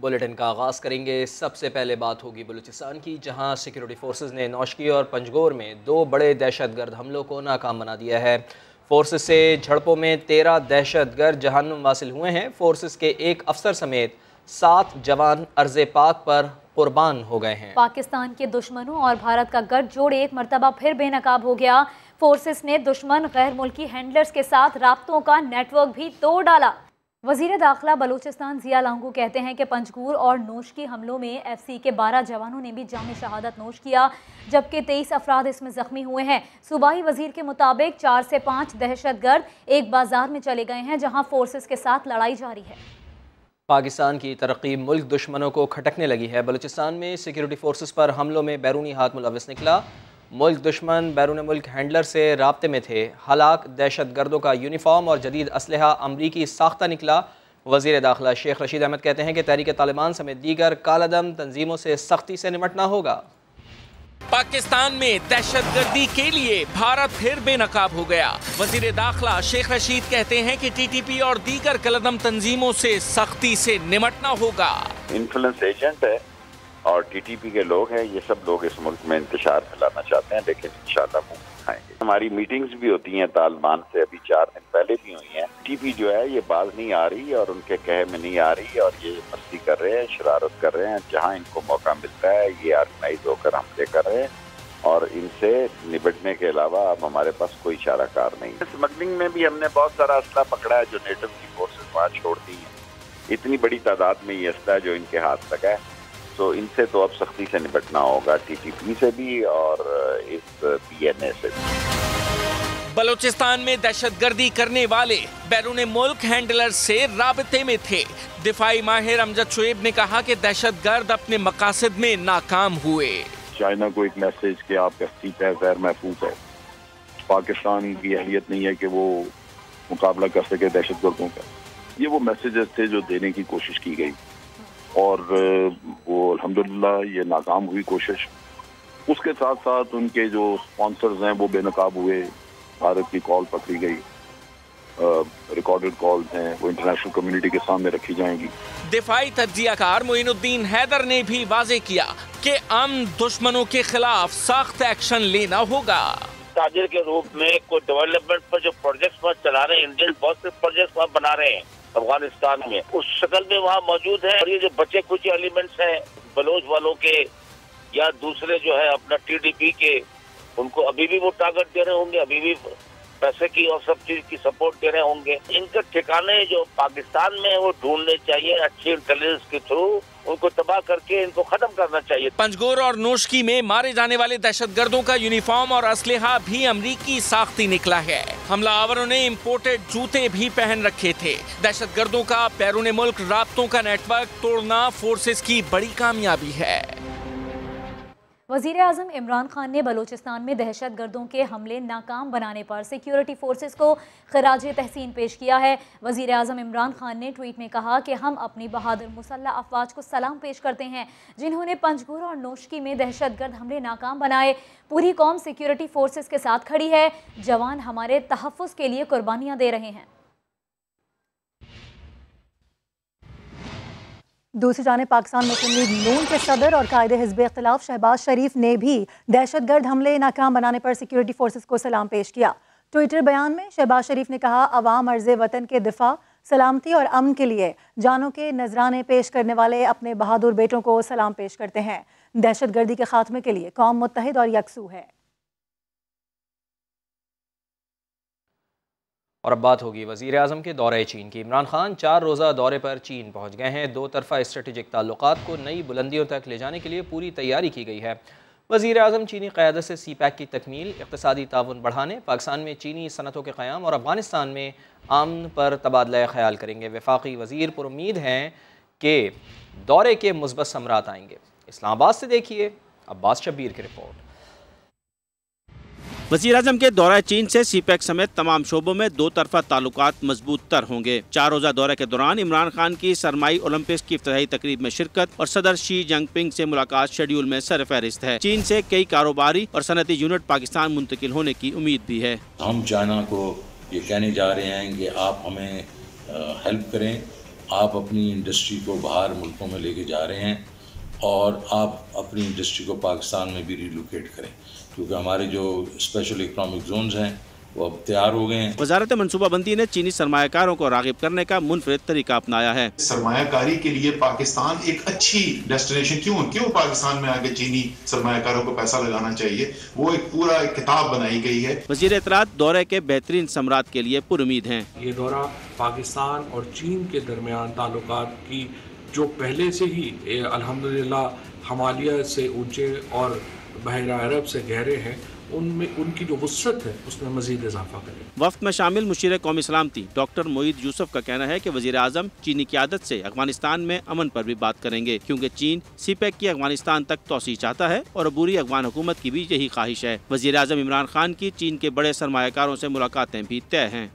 Bulletin का आगाज़ करेंगे। सबसे पहले बात होगी बलूचिस्तान की, जहां सिक्योरिटी फोर्सेस ने नौशकी और पंजगोर में 2 बड़े दहशतगर्द हमलों को नाकाम बना दिया है। फोर्सेस से झड़पों में 13 दहशतगर्द जहन्नुम वासिल हुए हैं। फोर्सेस के एक अफसर समेत 7 जवान अर्ज़े पाक पर कुर्बान हो गए हैं। पाकिस्तान के दुश्मनों और भारत का गठजोड़ एक मरतबा फिर बेनकाब हो गया। फोर्सेस ने दुश्मन गैर मुल्की हैंडलर्स के साथ राब्तों का नेटवर्क भी तोड़ डाला। वज़ीर दाखिला बलूचिस्तान ज़िया लांगू कहते हैं कि पंजगूर और नोशकी हमलों में FC के 12 जवानों ने भी जाम शहादत नोश किया, जबकि 23 अफराद इसमें ज़ख्मी हुए हैं। सूबाई वज़ीर के मुताबिक 4 से 5 दहशतगर्द एक बाजार में चले गए हैं, जहां फोर्सेस के साथ लड़ाई जारी है। पाकिस्तान की तरक्की मुल्क दुश्मनों को खटकने लगी है। बलूचिस्तान में सिक्योरिटी फोर्सेस पर हमलों में बैरूनी हाथ मुलविस निकला। मुल्क दुश्मन बैरून मुल्क हैंडलर से राब्ते में थे। हलाक दहशतगर्दों का यूनिफॉर्म और जदीद असलहा अमरीकी साख्ता निकला। वज़ीर दाखिला शेख रशीद अहमद कहते हैं कि तहरीक तालिबान समेत दीगर कालादम तंजीमों से सख्ती से निपटना होगा। पाकिस्तान में दहशतगर्दी के लिए भारत फिर बेनकाब हो गया। वज़ीर दाखिला शेख रशीद कहते हैं कि TTP और दीगर कालादम तंजीमों से सख्ती से निपटना होगा। इन्फ्लुएंस एजेंट है और TTP के लोग हैं, ये सब लोग इस मुल्क में इंतशार फैलाना चाहते हैं, लेकिन इंशाल्लाह मुंह खाएंगे। हमारी मीटिंग्स भी होती हैं तालिबान से, अभी 4 दिन पहले भी हुई हैं। TTP जो है ये बाज नहीं आ रही और उनके कहे में नहीं आ रही और ये मस्ती कर रहे हैं, शरारत कर रहे हैं। जहाँ इनको मौका मिलता है ये ऑर्गेनाइज होकर हमले कर रहे हैं और इनसे निपटने के अलावा अब हमारे पास कोई चाराकार नहीं है। स्मगलिंग में भी हमने बहुत सारा असला पकड़ा है जो नेटिव की फोर्सेस वहाँ छोड़ दी है। इतनी बड़ी तादाद में ये असला जो इनके हाथ लगा है, तो इनसे तो अब सख्ती से निपटना होगा, TTP से भी और इस PNA से भी। बलूचिस्तान में दहशतगर्दी करने वाले बैरून मुल्क हैंडलर से राबते में थे। दिफाई माहिर अमजद शुएब ने कहा कि दहशतगर्द अपने मकासद में नाकाम हुए। चाइना को एक मैसेज कि आपका सीट है गैर महफूज है। पाकिस्तान की अहलियत नहीं है कि वो मुकाबला कर सके दहशतगर्दों का। ये वो मैसेजेस थे जो देने की कोशिश की गई और वो अल्हम्दुलिल्लाह ये नाकाम हुई कोशिश। उसके साथ साथ उनके जो स्पॉन्सर्स हैं वो बेनकाब हुए। भारत की कॉल पकड़ी गई, रिकॉर्डेड कॉल्स हैं, वो इंटरनेशनल कम्युनिटी के सामने रखी जाएंगी। दिफाई तज्जियाकार मोइनुद्दीन हैदर ने भी वाजे किया कि अमन दुश्मनों के खिलाफ सख्त एक्शन लेना होगा। ताजिर के रूप में कोई डेवलपमेंट पर जो प्रोजेक्ट्स वहाँ चला रहे हैं, इंडियन बहुत से प्रोजेक्ट्स वहाँ बना रहे हैं अफगानिस्तान में, उस शक्ल में वहाँ मौजूद है। और ये जो बचे कुछ एलिमेंट्स हैं बलोच वालों के या दूसरे जो है अपना TTP के, उनको अभी भी वो टारगेट दे रहे होंगे, अभी भी पैसे की और सब चीज की सपोर्ट दे रहे होंगे। इनके ठिकाने जो पाकिस्तान में वो ढूंढने चाहिए अच्छी इंटेलिजेंस के थ्रू, उनको तबाह करके इनको खत्म करना चाहिए। पंजगोर और नोशकी में मारे जाने वाले दहशतगर्दों का यूनिफॉर्म और असलहा भी अमरीकी साख्ती निकला है। हमलावरों ने इम्पोर्टेड जूते भी पहन रखे थे। दहशतगर्दों का बैरून मुल्क राब्तों का नेटवर्क तोड़ना फोर्सेस की बड़ी कामयाबी है। वज़ीर आज़म इमरान खान ने बलूचिस्तान में दहशतगर्दों के हमले नाकाम बनाने पर सिक्योरिटी फोर्सेस को खराज तहसीन पेश किया है। वज़ीर आज़म इमरान खान ने ट्वीट में कहा कि हम अपनी बहादुर मुसल्लह अफवाज को सलाम पेश करते हैं, जिन्होंने पंजगुर और नोशकी में दहशतगर्द हमले नाकाम बनाए। पूरी कौम सिक्योरिटी फोर्सेस के साथ खड़ी है। जवान हमारे तहफ़्फ़ुज़ के लिए कुर्बानियाँ दे रहे हैं। दूसरी जानिब पाकिस्तान मुस्लिम लीग नून के सदर और कायदे हिज़्ब इख्तिलाफ शहबाज शरीफ ने भी दहशतगर्द हमले नाकाम बनाने पर सिक्योरिटी फोर्सेस को सलाम पेश किया। ट्विटर बयान में शहबाज शरीफ ने कहा, अवाम अर्ज़े वतन के दिफा, सलामती और अमन के लिए जानों के नजराने पेश करने वाले अपने बहादुर बेटों को सलाम पेश करते हैं। दहशतगर्दी के खात्मे के लिए कौम मुत्तहिद और यकसू है। और अब बात होगी वज़ीर आज़म के दौरे चीन की। इमरान खान 4 रोज़ा दौरे पर चीन पहुँच गए हैं। 2 तरफ़ा स्ट्रेटेजिक ताल्लुकात को नई बुलंदियों तक ले जाने के लिए पूरी तैयारी की गई है। वज़ीर आज़म चीनी क़यादत से CPEC की तकमील, इक़्तिसादी ताउन बढ़ाने, पाकिस्तान में चीनी सनतों के क़याम और अफ़गानिस्तान में अमन पर तबादला ख़याल करेंगे। वफ़ाक़ी वज़ीर पुरुम्मीद हैं कि दौरे के मुस्बत समरात आएंगे। इस्लामाबाद से देखिए अब्बास शब्बीर की रिपोर्ट। वज़ीर-ए-आज़म के दौरा चीन से CPEC समेत तमाम शोबों में 2 तरफ़ा ताल्लुकात मजबूत तर होंगे। 4 रोज़ा दौरे के दौरान इमरान खान की सरमाई ओलंपिक्स की इफ्तिताही तकरीब में शिरकत और सदर शी जिनपिंग से मुलाकात शेड्यूल में सरफहरिस्त है। चीन से कई कारोबारी और सनती यूनिट पाकिस्तान मुंतकिल होने की उम्मीद भी है। हम चाइना को ये कहने जा रहे हैं कि आप हमें हेल्प करें आप अपनी इंडस्ट्री को बाहर मुल्कों में लेके जा रहे हैं और आप अपनी इंडस्ट्री को पाकिस्तान में भी रिलोकेट करें, क्योंकि हमारे जो स्पेशल इकनॉमिक जोन्स हैं वो अब तैयार हो गए हैं। वजारत मनसूबाबंदी ने चीनी सरमायाकारों को राग़िब करने का मुनफरिद तरीका अपनाया है। सरमायाकारी के लिए पाकिस्तान एक अच्छी डेस्टिनेशन क्यों पाकिस्तान में आगे चीनी सरमायाकारों को पैसा लगाना चाहिए, वो एक पूरा किताब बनाई गई है। वज़ीर इत्तलात दौरे के बेहतरीन समरात के लिए पुरुमीद हैं। ये दौरा पाकिस्तान और चीन के दरमियान ताल्लुकात की जो पहले से ही अल्हम्दुलिल्लाह हिमालय से ऊंचे और बहरा अरब से गहरे हैं, उनमें उनकी जो वुसअत है उसमें मजीद इजाफा करें। वफ्द में शामिल मुशीर कौमी सलामती डॉक्टर मोईद यूसुफ का कहना है कि वज़ीर आज़म चीनी क़यादत से अफगानिस्तान में अमन पर भी बात करेंगे, क्योंकि चीन सीपैक की अफगानिस्तान तक तोसी चाहता है और अबूरी अफगान हुकूमत की भी यही ख्वाहिश है। वज़ीर आज़म इमरान खान की चीन के बड़े सरमायाकारों से मुलाकातें भी तय हैं।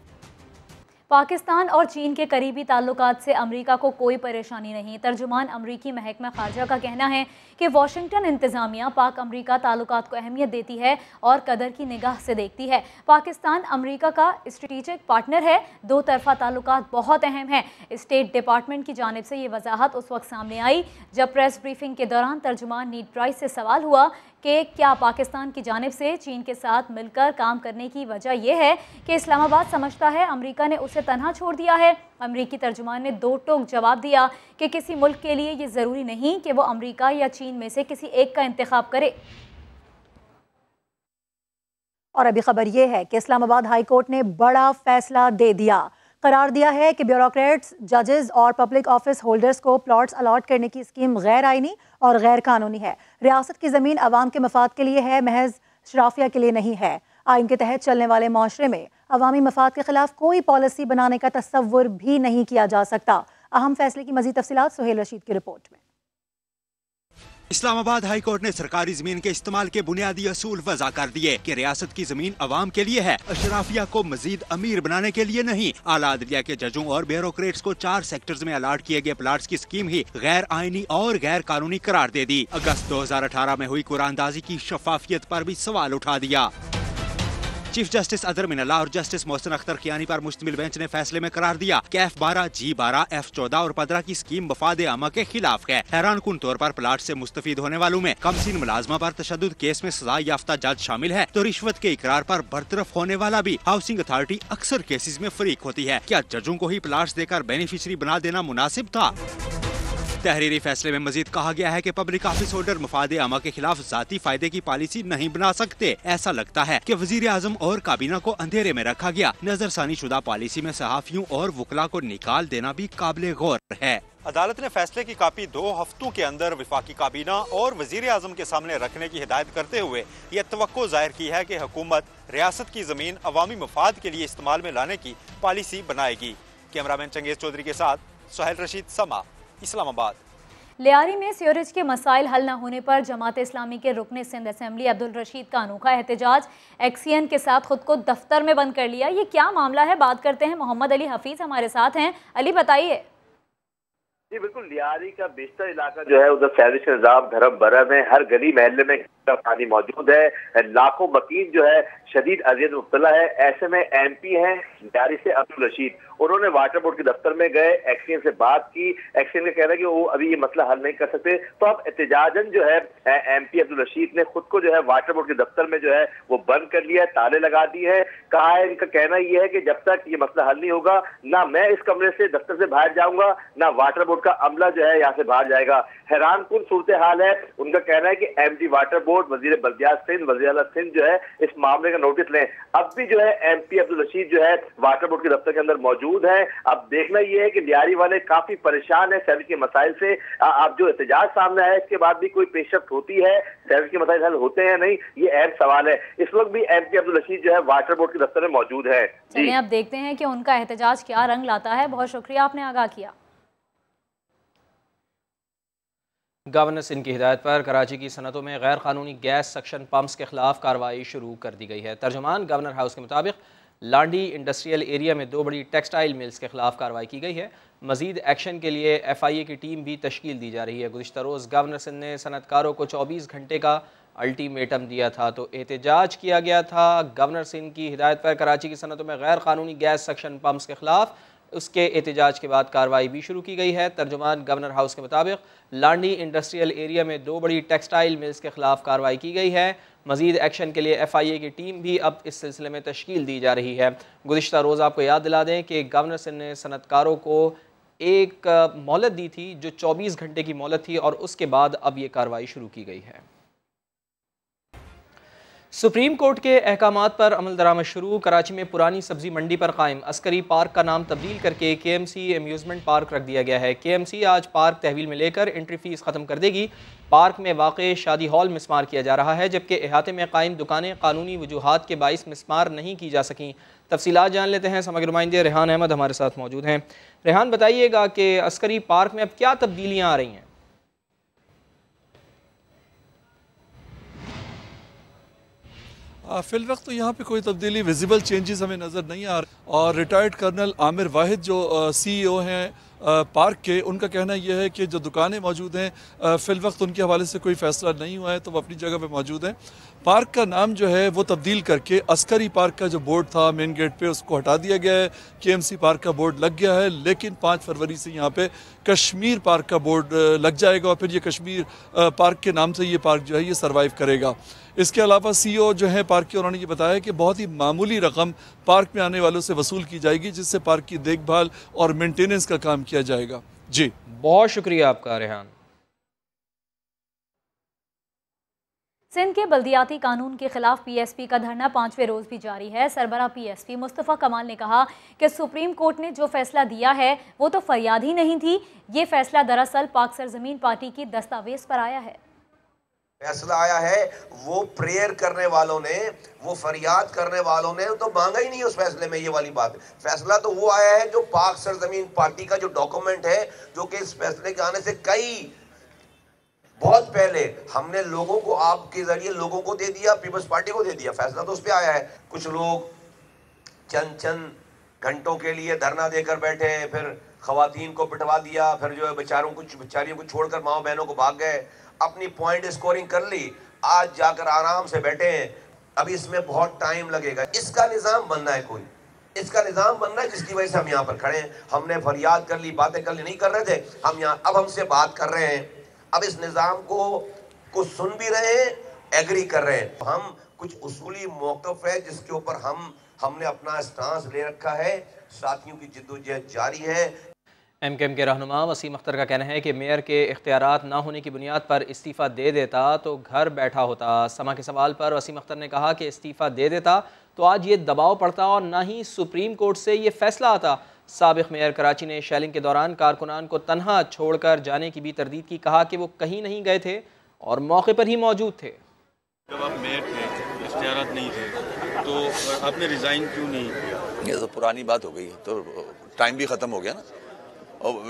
पाकिस्तान और चीन के करीबी ताल्लुकात से अमेरिका को कोई परेशानी नहीं। तर्जुमान अमरीकी महकमा खारजा का कहना है कि वाशिंगटन इंतज़ामिया पाक अमरीका ताल्लुकात को अहमियत देती है और कदर की निगाह से देखती है। पाकिस्तान अमरीका का स्ट्रेटेजिक पार्टनर है, दो तरफा ताल्लुकात बहुत अहम है। स्टेट डिपार्टमेंट की जानिब से ये वजाहत उस वक्त सामने आई जब प्रेस ब्रीफिंग के दौरान तर्जुमान नीड प्राइस से सवाल हुआ कि क्या पाकिस्तान की जानिब से चीन के साथ मिलकर काम करने की वजह यह है कि इस्लामाबाद समझता है अमेरिका ने उसे तन्हा छोड़ दिया है। अमरीकी तर्जुमान ने दो टोक जवाब दिया कि किसी मुल्क के लिए ये ज़रूरी नहीं कि वो अमेरिका या चीन में से किसी एक का इंतखाब करे। और अभी खबर ये है कि इस्लामाबाद हाई कोर्ट ने बड़ा फैसला दे दिया। करार दिया है कि ब्यूरोक्रेट्स, जजेस और पब्लिक ऑफिस होल्डर्स को प्लॉट्स अलॉट करने की स्कीम गैर आइनी और गैर कानूनी है। रियासत की ज़मीन अवाम के मफाद के लिए है, महज शराफिया के लिए नहीं है। आइन के तहत चलने वाले माशरे में अवामी मफाद के खिलाफ कोई पॉलिसी बनाने का तस्वुर भी नहीं किया जा सकता। अहम फैसले की मज़ीद तफसीलात सुहेल रशीद की रिपोर्ट में। इस्लामाबाद हाई कोर्ट ने सरकारी जमीन के इस्तेमाल के बुनियादी असूल वज़ा कर दिए कि रियासत की जमीन अवाम के लिए है, अशराफिया को मजीद अमीर बनाने के लिए नहीं। आला अदलिया के जजों और ब्यूरोक्रेट्स को 4 सेक्टर्स में अलाट किए गए प्लाट्स की स्कीम ही गैर आईनी और गैर कानूनी करार दे दी। अगस्त 2018 में हुई कुरानदाजी की शफाफियत पर भी सवाल उठा दिया। चीफ जस्टिस अदर मिनल्ला और जस्टिस मोहसिन अख्तर कियानी पर मुश्तमिल बेंच ने फैसले में करार दिया कि F12, G12, F14 और 15 की स्कीम वफाद आमा के खिलाफ है। हैरान कुन तौर पर प्लाट से मुस्तफीद होने वालों में कमसीन मुलाजमा पर तशद्दुद केस में सजा याफ्ता जज शामिल है, तो रिश्वत के इकरार पर बरतरफ होने वाला भी। हाउसिंग अथॉरिटी अक्सर केसेस में फरीक होती है। क्या जजों को ही प्लाट्स देकर बेनिफिशरी बना देना मुनासिब था? तहरीरी फैसले में मजीद कहा गया है कि पब्लिक ऑफिस होल्डर मफाद आमा के खिलाफ जाती फायदे की पॉलिसी नहीं बना सकते। ऐसा लगता है कि वजीर आजम और काबीना को अंधेरे में रखा गया। नजरसानी शुदा पॉलिसी में सहाफियों और वकला को निकाल देना भी काबिल गौर है। अदालत ने फैसले की कापी 2 हफ्तों के अंदर विफाकी काबीना और वजीर आजम के सामने रखने की हिदायत करते हुए ये तवक्को जाहिर की है कि हुकूमत रियासत की जमीन अवामी मफाद के लिए इस्तेमाल में लाने की पॉलिसी बनाएगी। कैमरामैन चंगेज चौधरी के साथ सुहेल रशीद, समा, इस्लामाबाद। लियारी में सीवरेज के मसाइल हल न होने पर जमात इस्लामी के रुकन सिंध असेंबली अब्दुल रशीद का अनोखा एहतजाज। एक्सीएन के साथ खुद को दफ्तर में बंद कर लिया। ये क्या मामला है, बात करते हैं। मोहम्मद अली हफीज हमारे साथ हैं। अली बताइए। जी बिल्कुल, लियारी का बेशतर इलाका जो है उधर सीवरेज का निजाम धर्म बरम है। हर गली महल्ले में पानी मौजूद है। लाखों मकीन जो है शदीद अजियत में मुब्तला है। ऐसे में MP हैं लियारी से अब्दुल रशीद, उन्होंने वाटर बोर्ड के दफ्तर में गए, एक्सीएन से बात की। एक्सीएन का कहना है कि वो अभी ये मसला हल नहीं कर सकते, तो अब एहतजाजन जो है MP अब्दुल रशीद ने खुद को जो है वाटर बोर्ड के दफ्तर में जो है वो बंद कर लिया, ताले लगा दिए हैं। कहा है, इनका कहना ये है कि जब तक ये मसला हल नहीं होगा, ना मैं इस कमरे से दफ्तर से बाहर जाऊंगा, ना वाटर बोर्ड का अमला जो है यहाँ से बाहर जाएगा। हैरान कुन सूरत हाल है। उनका कहना है कि MD वाटर बोर्ड, वजीर बल्दियात सिंध, वजीर आला सिंध जो है इस मामले का नोटिस लें। अब भी जो है MP अब्दुल रशीद जो है वाटर बोर्ड के दफ्तर के अंदर मौजूद है। अब देखना यह है कि लियारी वाले काफी परेशान है सीवरेज के मसाइल से। अब जो एहतजाज सामने आया, इसके बाद भी कोई पेशरफ्त होती है, सीवरेज के मसाइल हल होते हैं नहीं, ये अहम सवाल है। इस वक्त भी MP अब्दुल रशीद जो है वाटर बोर्ड के दफ्तर में मौजूद है। चलिए अब देखते हैं कि उनका एहतजाज क्या रंग लाता है। बहुत शुक्रिया, आपने आगाह किया। गवर्नर सिंध की हिदायत पर कराची की सनतों में गैर कानूनी गैस सक्शन पम्प्स के खिलाफ कार्रवाई शुरू कर दी गई है। तर्जुमान गवर्नर हाउस के मुताबिक लांडी इंडस्ट्रियल एरिया में 2 बड़ी टेक्सटाइल मिल्स के खिलाफ कार्रवाई की गई है। मजीद एक्शन के लिए FIA की टीम भी तश्कील दी जा रही है। गुज़िश्ता रोज़ गवर्नर सिंध ने सनतकारों को 24 घंटे का अल्टीमेटम दिया था, तो एहतजाज किया गया था। गवर्नर सिंध की हिदायत पर कराची की सनतों में गैर कानूनी गैस सक्शन पम्प्स के खिलाफ उसके एहतजाज के बाद कार्रवाई भी शुरू की गई है। तर्जुमान गवर्नर हाउस के मुताबिक लांडी इंडस्ट्रियल एरिया में 2 बड़ी टेक्सटाइल मिल्स के खिलाफ कार्रवाई की गई है। मजीद एक्शन के लिए FIA की टीम भी अब इस सिलसिले में तश्कील दी जा रही है। गुज़िश्ता रोज़ आपको याद दिला दें कि गवर्नर ने सनतकारों को एक मोहलत दी थी जो 24 घंटे की मोहलत थी और उसके बाद अब ये कार्रवाई शुरू की गई है। सुप्रीम कोर्ट के अहकामात पर अमल दरामद शुरू। कराची में पुरानी सब्जी मंडी पर कायम अस्करी पार्क का नाम तब्दील करके KMC एम्यूज़मेंट पार्क रख दिया गया है। KMC आज पार्क तहवील में लेकर एंट्री फ़ीस ख़त्म कर देगी। पार्क में वाक़े शादी हॉल मिसमार किया जा रहा है, जबकि अहाते में कायम दुकानें कानूनी वजूहात के बाइस मिसमार नहीं की जा सकें। तफसीलात जान लेते हैं। समग्र नुमाइंदे रेहान अहमद हमारे साथ मौजूद हैं। रेहान, बताइएगा कि अस्करी पार्क में अब क्या तब्दीलियाँ आ रही हैं? फिल वक्त तो यहाँ पे कोई तब्दीली विजिबल चेंजेस हमें नज़र नहीं आ रहा और रिटायर्ड कर्नल आमिर वाहिद जो CEO हैं पार्क के, उनका कहना यह है कि जो दुकानें मौजूद हैं फिल वक्त उनके हवाले से कोई फ़ैसला नहीं हुआ है, तो वो अपनी जगह पे मौजूद हैं। पार्क का नाम जो है वो तब्दील करके अस्करी पार्क का जो बोर्ड था मेन गेट पे उसको हटा दिया गया है। KMC पार्क का बोर्ड लग गया है, लेकिन 5 फरवरी से यहाँ पे कश्मीर पार्क का बोर्ड लग जाएगा और फिर ये कश्मीर पार्क के नाम से ये पार्क जो है ये सर्वाइव करेगा। इसके अलावा CEO जो है पार्क के, उन्होंने ये बताया कि बहुत ही मामूली रकम पार्क में आने वालों से वसूल की जाएगी, जिससे पार्क की देखभाल और मेंटेनेंस का काम किया जाएगा। जी, बहुत शुक्रिया आपका रेहान। सिंध के बल्दियाती कानून के खिलाफ PSP का धरना 5वें रोज भी जारी है। सरबरा PSP मुस्तफ़ा कमाल ने कहा कि सुप्रीम कोर्ट ने जो फैसला दिया है वो तो फरियाद ही नहीं थी, ये फैसला दरअसल पाक सरजमीन पार्टी की दस्तावेज पर आया है। फैसला आया है, वो प्रेयर करने वालों ने, वो फरियाद करने वालों ने तो मांगा ही नहीं उस फैसले में। ये वाली बात, फैसला तो वो आया है जो पाक सरजमीन पार्टी का जो डॉक्यूमेंट है, जो कि इस फैसले के आने से बहुत पहले हमने लोगों को, आपके जरिए लोगों को दे दिया, पीपल्स पार्टी को दे दिया। फैसला तो उस पर आया है। कुछ लोग चंद घंटों के लिए धरना देकर बैठे, फिर खवातीन को पिटवा दिया, फिर जो है बेचारियों को छोड़कर माओ बहनों को भाग गए, अपनी पॉइंट स्कोरिंग कर ली, आज जाकर आराम से बैठे हैं। अब इसमें बहुत टाइम लगेगा। इसका निज़ाम बनना है, कोई इसका निज़ाम बनना है जिसकी वजह से हम यहाँ पर खड़े हैं। हमने फरियाद कर ली, बातें कर ली, नहीं कर रहे थे हम यहाँ, अब हमसे बात कर रहे हैं। अब इस निज़ाम को सुन भी रहे हैं, एग्री कर रहे हैं। हम कुछ उसूली मौक़िफ़ है जिसके ऊपर हमने अपना स्टांस ले रखा है। साथियों की जिद्दोजहद जारी है। MKM के रहनुमा वसीम अख्तर का कहना है कि मेयर के इख्तियारात ना होने की बुनियाद पर इस्तीफ़ा दे देता तो घर बैठा होता। समा के सवाल पर वसीम अख्तर ने कहा कि इस्तीफ़ा दे देता तो आज ये दबाव पड़ता और ना ही सुप्रीम कोर्ट से ये फैसला आता। साबिक़ मेयर कराची ने शेलिंग के दौरान कारकुनान को तन्हा छोड़कर जाने की भी तरदीद की। कहा कि वो कहीं नहीं गए थे और मौके पर ही मौजूद थे। जब आप मेयर थे, इख्तियारात नहीं थे, तो आपने रिज़ाइन क्यों नहीं किया? ये तो पुरानी बात हो गई है, तो टाइम भी ख़त्म हो गया ना।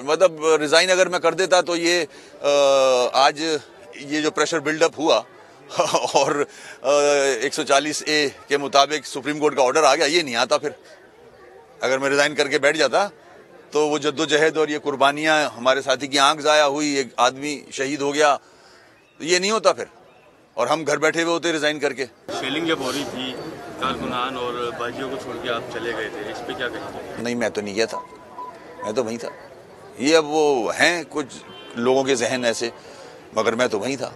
मतलब रिज़ाइन अगर मैं कर देता तो ये आज ये जो प्रेशर बिल्डअप हुआ और 140A के मुताबिक सुप्रीम कोर्ट का ऑर्डर आ गया, ये नहीं आता। फिर अगर मैं रिज़ाइन करके बैठ जाता तो वो जद्दोजहद और ये कुर्बानियाँ, हमारे साथी की आंख ज़ाया हुई, एक आदमी शहीद हो गया, तो ये नहीं होता फिर, और हम घर बैठे हुए होते रिज़ाइन करके। शेलिंग जब हो रही थी, कारकुनान और बाजियों को छोड़ के आप चले गए थे, इस पर क्या कहेंगे? नहीं, मैं तो नहीं गया था, मैं तो वहीं था। ये अब वो हैं कुछ लोगों के जहन ऐसे, मगर मैं तो वहीं था।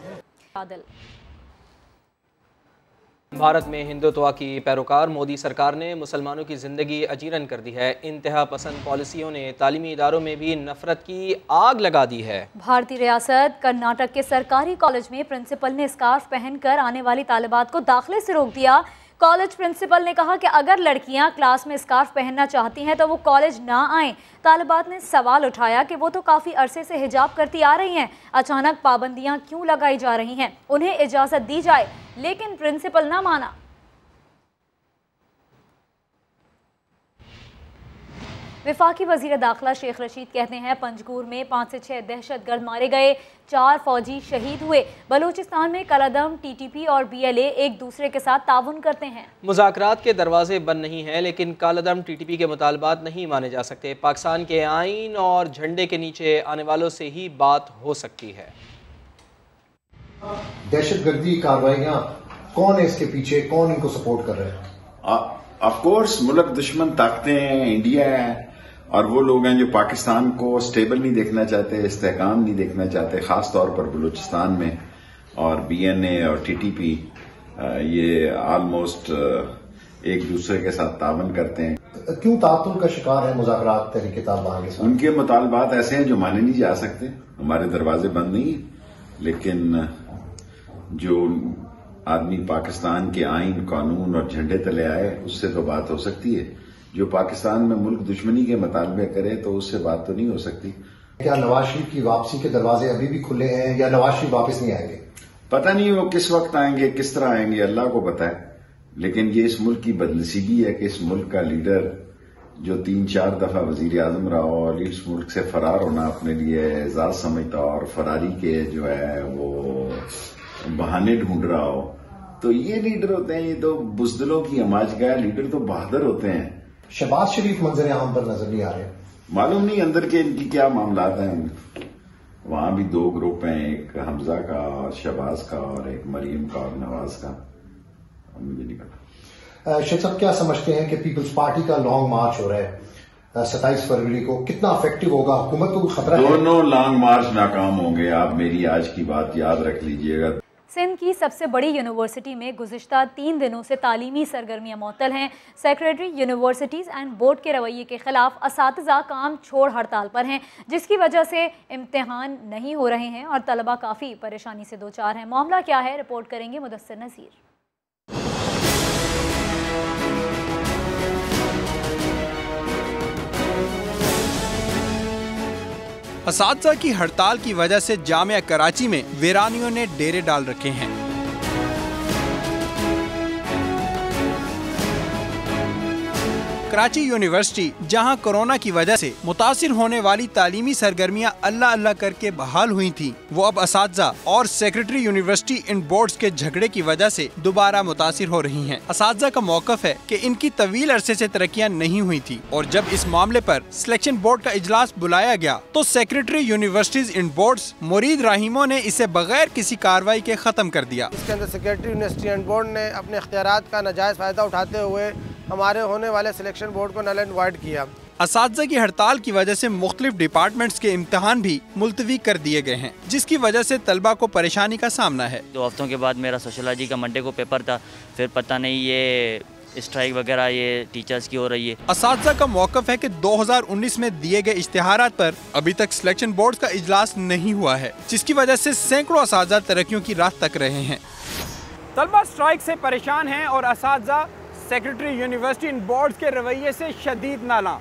भारत में हिंदुत्व की पैरोकार मोदी सरकार ने मुसलमानों की ज़िंदगी अजीरन कर दी है। इंतहा पसंद पॉलिसियों ने तालीमी इदारों में भी नफरत की आग लगा दी है। भारतीय रियासत कर्नाटक के सरकारी कॉलेज में प्रिंसिपल ने स्कार्फ पहनकर आने वाली तालिबात को दाखिले से रोक दिया। कॉलेज प्रिंसिपल ने कहा कि अगर लड़कियां क्लास में स्कार्फ पहनना चाहती हैं तो वो कॉलेज ना आएं। तालिबात ने सवाल उठाया कि वो तो काफ़ी अरसे से हिजाब करती आ रही हैं, अचानक पाबंदियां क्यों लगाई जा रही हैं, उन्हें इजाज़त दी जाए, लेकिन प्रिंसिपल ना माना। वफाकी वज़ीर दाखिला शेख रशीद कहते हैं पंजगूर में 5 से 6 दहशतगर्द मारे गए, 4 फौजी शहीद हुए। बलूचिस्तान में कलअदम TTP और BLA एक दूसरे के साथ ताउन करते हैं। मुज़ाकरात के दरवाजे बंद नहीं हैं, लेकिन कलअदम TTP के मुतालबात नहीं माने जा सकते। पाकिस्तान के आइन और झंडे के नीचे आने वालों से ही बात हो सकती है। दहशतगर्दी कार्रवाइयाँ कौन है इसके पीछे, कौन इनको सपोर्ट कर रहे हैं? ऑफ कोर्स मुल्क दुश्मन ताकतें हैं, इंडिया है, और वो लोग हैं जो पाकिस्तान को स्टेबल नहीं देखना चाहते, इस्तेहकाम नहीं देखना चाहते, खास तौर पर बलूचिस्तान में। और BNA और TTP ये ऑलमोस्ट एक दूसरे के साथ तावन करते हैं। क्यों तातुल का शिकार है मुज़ाकरात तहरीक तालिबान के साथ? उनके मुतालबात ऐसे हैं जो माने नहीं जा सकते। हमारे दरवाजे बंद नहीं, लेकिन जो आदमी पाकिस्तान के आइन, कानून और झंडे तले आए उससे तो बात हो सकती है। जो पाकिस्तान में मुल्क दुश्मनी के मुतालबे करे तो उससे बात तो नहीं हो सकती। क्या नवाज शरीफ की वापसी के दरवाजे अभी भी खुले हैं या नवाज शरीफ वापस नहीं आएंगे? पता नहीं वो किस वक्त आएंगे, किस तरह आएंगे, अल्लाह को पता है। लेकिन ये इस मुल्क की बदनसीबी है कि इस मुल्क का लीडर जो 3-4 दफा वजीर आजम रहा और इस मुल्क से फरार होना अपने लिए एजाज समझता और फरारी के जो है वो बहाने ढूंढ रहा हो, तो ये लीडर होते हैं। ये तो बुज़दिलों की अमाजगाह लीडर तो बहादुर होते हैं। शहबाज शरीफ मंजर आम पर नजर नहीं आ रहे। मालूम नहीं अंदर के इनकी क्या मामलात हैं। वहां भी 2 ग्रुप हैं, एक हमजा का और शहबाज का और एक मरियम का और नवाज का। मुझे नहीं पता। शेख साहब क्या समझते हैं कि पीपल्स पार्टी का लॉन्ग मार्च हो रहा है 27 फरवरी को, कितना इफेक्टिव होगा? हुकूमत को खतरा है? दोनों लॉन्ग मार्च नाकाम होंगे। आप मेरी आज की बात याद रख लीजिएगा। सिंध की सबसे बड़ी यूनिवर्सिटी में गुज़िश्ता 3 दिनों से तालीमी सरगर्मियाँ मुअत्तल हैं। सेक्रेटरी यूनिवर्सिटीज़ एंड बोर्ड के रवैये के खिलाफ असातिज़ा काम छोड़ हड़ताल पर हैं, जिसकी वजह से इम्तिहान नहीं हो रहे हैं और तलबा काफ़ी परेशानी से दो चार हैं। मामला क्या है, रिपोर्ट करेंगे मुदस्सिर नज़ीर। असातिज़ा की हड़ताल की वजह से जामिया कराची में वीरानियों ने डेरे डाल रखे हैं। कराची यूनिवर्सिटी जहां कोरोना की वजह से मुतासिर होने वाली तालीमी सरगर्मियां अल्लाह अल्लाह करके बहाल हुई थी, वो अब असातिज़ा और सेक्रेटरी यूनिवर्सिटी इन बोर्ड्स के झगड़े की वजह से दोबारा मुतासिर हो रही हैं। असातिज़ा का मौक़िफ़ है कि इनकी तवील अरसे से तरक्कियां नहीं हुई थी और जब इस मामले पर सिलेक्शन बोर्ड का इजलास बुलाया गया तो सेक्रेटरी यूनिवर्सिटीज इन बोर्ड्स मुरीद राहिमों ने इसे बगैर किसी कार्रवाई के खत्म कर दिया। इसके अंदर सेक्रेटरी यूनिवर्सिटी एंड बोर्ड ने अपने इख्तियारात का नाजायज़ फ़ायदा उठाते हुए हमारे होने वाले सिलेक्शन बोर्ड को नल एंड वॉइड किया। असातिज़ा की हड़ताल की वजह से मुख्तलिफ डिपार्टमेंट्स के इम्तिहान भी मुलतवी कर दिए गए हैं, जिसकी वजह से तलबा को परेशानी का सामना है। 2 हफ्तों के बाद मेरा सोशलॉजी का मंडे को पेपर था, फिर पता नहीं ये स्ट्राइक वगैरह ये टीचर्स की हो रही है। असातिज़ा का मौक़िफ़ है कि 2019 में दिए गए इश्तिहारात पर अभी तक सिलेक्शन बोर्ड का इजलास नहीं हुआ है, जिसकी वजह से सैकड़ों असातिज़ा तरक्कियों की राह तक रहे हैं। तलबा स्ट्राइक से परेशान हैं और असातिज़ा सेक्रेटरी यूनिवर्सिटी इन बोर्ड्स के रवैये से शदीद नाला।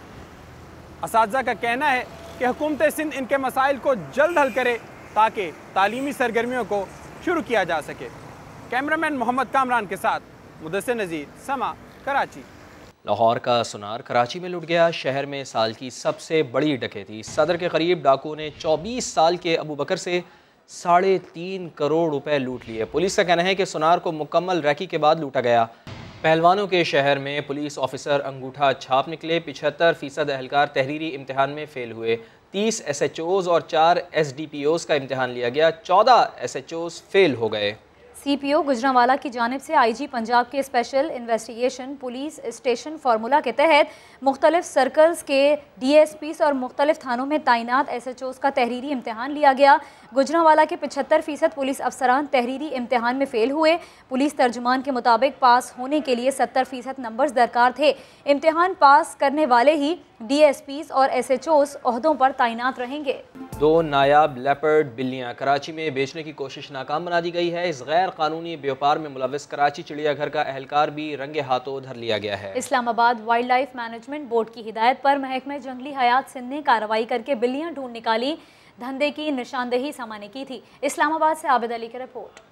असातिज़ा का कहना है कि हुकूमत सिंध इनके मसाइल को जल्द हल करे ताकि तालीमी सरगर्मियों को शुरू किया जा सके। कैमरामैन मोहम्मद कामरान के साथ मुदस्सिर नज़ीर, समा, कराची। लाहौर का सुनार कराची में लुट गया। शहर में साल की सबसे बड़ी डकैती। सदर के करीब डाकुओं ने 24 साल के अबू बकर से 3.5 करोड़ रुपए लूट लिए। पुलिस का कहना है कि सुनार को मुकम्मल रैकी के बाद लूटा गया। पहलवानों के शहर में पुलिस ऑफिसर अंगूठा छाप निकले। 75% एहलकार तहरीरी इम्तिहान में फेल हुए। 30 SHOs और 4 SDPOs का इम्तिहान लिया गया। 14 SHOs फेल हो गए। CPO गुजरांवाला की जानिब से IG पंजाब के special investigation police station formula के तहत मुख्तलिफ सर्कल्स के DSPs और मुख्तलिफ थानों में तैनात SHOs का तहरीरी इम्तिहान लिया गया। गुजरांवाला के 75% पुलिस अफसरान तहरीरी इम्तिहान में फ़ेल हुए। पुलिस तर्जुमान के मुताबिक पास होने के लिए 70% नंबर्स दरकार थे। इम्तिहान पास करने वाले ही DSPs और SHOs ओहदों पर तैनात रहेंगे। 2 नायाब लेपर्ड बिल्लियाँ कराची में बेचने की कोशिश नाकाम बना दी गई है। इस गैर कानूनी व्यापार में मुलविस कराची चिड़ियाघर का एहलकार भी रंगे हाथों धर लिया गया है। Islamabad wild life management board की हिदायत पर महकमे जंगली हयात सिंध ने कार्रवाई करके बिल्लियाँ ढूंढ निकाली। धंधे की निशानदेही समा ने की थी। इस्लामाबाद से आबिद अली की रिपोर्ट।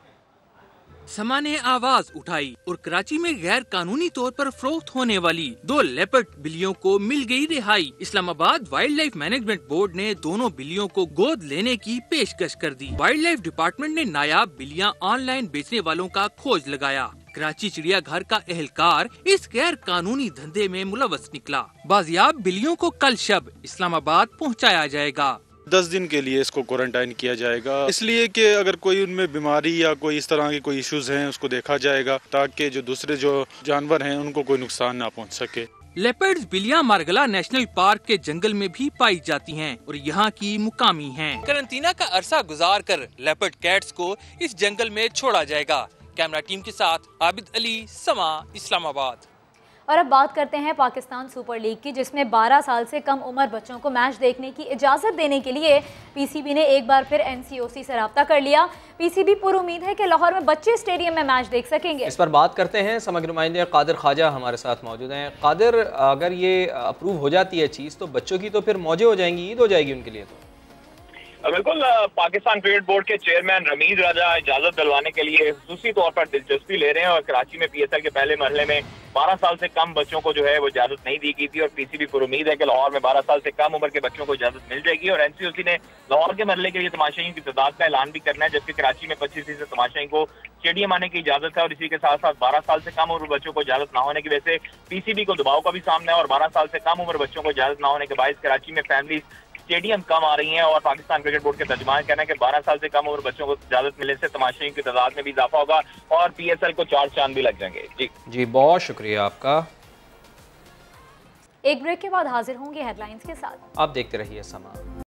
समा ने आवाज उठाई और कराची में गैर कानूनी तौर पर फरोख्त होने वाली 2 लेपर्ड बिल्लियों को मिल गई रिहाई। Islamabad wild life management board ने दोनों बिल्लियों को गोद लेने की पेशकश कर दी। वाइल्ड लाइफ डिपार्टमेंट ने नायाब बिल्लियां ऑनलाइन बेचने वालों का खोज लगाया। कराची चिड़ियाघर का एहलकार इस गैर कानूनी धंधे में मुलव्वस निकला। बाजियाब बिल्लियों को कल शब इस्लामाबाद पहुँचाया जाएगा। 10 दिन के लिए इसको क्वारंटाइन किया जाएगा, इसलिए कि अगर कोई उनमें बीमारी या कोई इस तरह के कोई इश्यूज हैं उसको देखा जाएगा ताकि जो दूसरे जो जानवर हैं उनको कोई नुकसान ना पहुंच सके। लेपर्ड्स बिलिया मार्गला नेशनल पार्क के जंगल में भी पाई जाती हैं और यहाँ की मुकामी हैं। करंटीना का अरसा गुजार कर लेपर्ड कैट्स को इस जंगल में छोड़ा जाएगा। कैमरा टीम के साथ आबिद अली, समा, इस्लामाबाद। और अब बात करते हैं पाकिस्तान सुपर लीग की, जिसमें 12 साल से कम उम्र बच्चों को मैच देखने की इजाज़त देने के लिए पीसीबी ने एक बार फिर एनसीओसी से रब्ता कर लिया। पीसीबी पूरी उम्मीद है कि लाहौर में बच्चे स्टेडियम में मैच देख सकेंगे। इस पर बात करते हैं, समग्र नुमाइंदे कादिर ख्वाजा हमारे साथ मौजूद हैं। कादिर, अगर ये अप्रूव हो जाती है चीज़ तो बच्चों की तो फिर मौजें हो जाएंगी, ईद हो जाएगी उनके लिए। तो बिल्कुल, पाकिस्तान क्रिकेट बोर्ड के चेयरमैन रमीज राजा इजाजत दिलवाने के लिए खुसूसी तौर पर दिलचस्पी ले रहे हैं और कराची में पीएसएल के पहले मरहले में 12 साल से कम बच्चों को जो है वो इजाजत नहीं दी गई थी और पीसीबी पर उम्मीद है कि लाहौर में 12 साल से कम उम्र के बच्चों को इजाजत मिल जाएगी। और एनसीओसी ने लाहौर के मरहले के लिए तमाशाइयों की तादाद का ऐलान भी करना है, जबकि कराची में 25% तमाशाई को स्टेडियम आने की इजाजत है। और इसी के साथ साथ 12 साल से कम उम्र बच्चों को इजाजत न होने की वजह से पीसीबी को दबाव का भी सामना है और 12 साल से कम उम्र बच्चों को इजाजत न होने के बायस कराची में फैमिली स्टेडियम कम आ रही हैं। और पाकिस्तान क्रिकेट बोर्ड के तर्जुमान कहना है कि 12 साल से कम उम्र बच्चों को इजाजत मिलने से तमाशाइयों की तादाद में भी इजाफा होगा और पीएसएल को 4 चांद भी लग जाएंगे। जी बहुत शुक्रिया आपका। एक ब्रेक के बाद हाजिर होंगे हेडलाइंस के साथ। आप देखते रहिए समा।